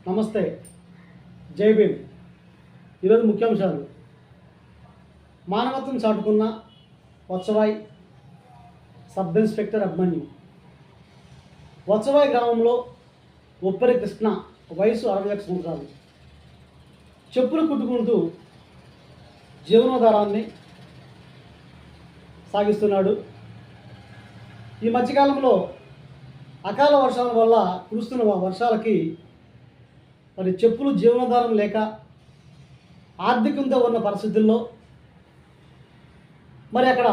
నమస్తే, జై భీమ్. ఈరోజు ముఖ్యాంశాలు. మానవత్వం చాటుకున్న వత్సవాయి సబ్ ఇన్స్పెక్టర్ అభిమన్యు. వత్సవాయి గ్రామంలో ఉప్పరి కృష్ణ, వయసు 61 సంవత్సరాలు, చెప్పులు కుట్టుకుంటూ జీవనోధారాన్ని సాగిస్తున్నాడు. ఈ మధ్యకాలంలో అకాల వర్షాల వల్ల కురుస్తున్న వర్షాలకి మరి చెప్పులు జీవనాధారం లేక ఆర్థికంతో ఉన్న పరిస్థితుల్లో మరి అక్కడ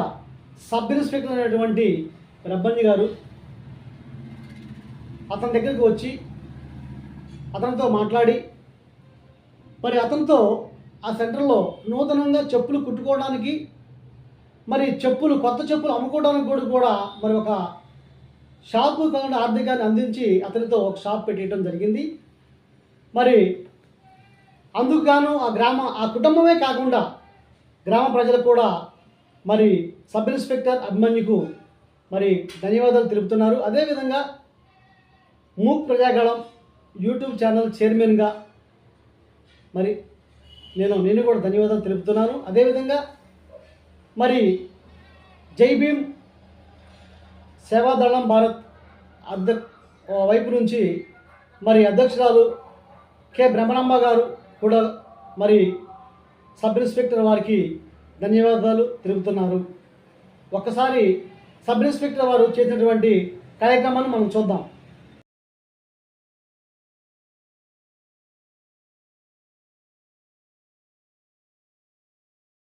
సబ్ ఇన్స్పెక్టర్ అనేటువంటి రబ్బన్ని గారు అతని దగ్గరికి వచ్చి అతనితో మాట్లాడి మరి అతనితో ఆ సెంటర్లో నూతనంగా చెప్పులు కుట్టుకోవడానికి మరి కొత్త చెప్పులు అమ్ముకోవడానికి కూడా మరి ఒక షాపు కాకుండా ఆర్థికాన్ని అందించి అతనితో ఒక షాప్ పెట్టడం జరిగింది. మరి అందుకు గాను ఆ కుటుంబమే కాకుండా గ్రామ ప్రజలకు కూడా మరి సబ్ ఇన్స్పెక్టర్ అభిమన్యుకు మరి ధన్యవాదాలు తెలుపుతున్నారు. అదేవిధంగా మూక్ ప్రజాగళం యూట్యూబ్ ఛానల్ చైర్మన్గా మరి నేను కూడా ధన్యవాదాలు తెలుపుతున్నాను. అదేవిధంగా మరి జై భీమ్ సేవాదళం భారత్ వైపు నుంచి మరి అధ్యక్షురాలు కె బ్రహ్మణమ్మ గారు కూడా మరి సబ్ ఇన్స్పెక్టర్ వారికి ధన్యవాదాలు తెలుపుతున్నారు. ఒక్కసారి సబ్ ఇన్స్పెక్టర్ వారు చేసినటువంటి కార్యక్రమాన్ని మనం చూద్దాం.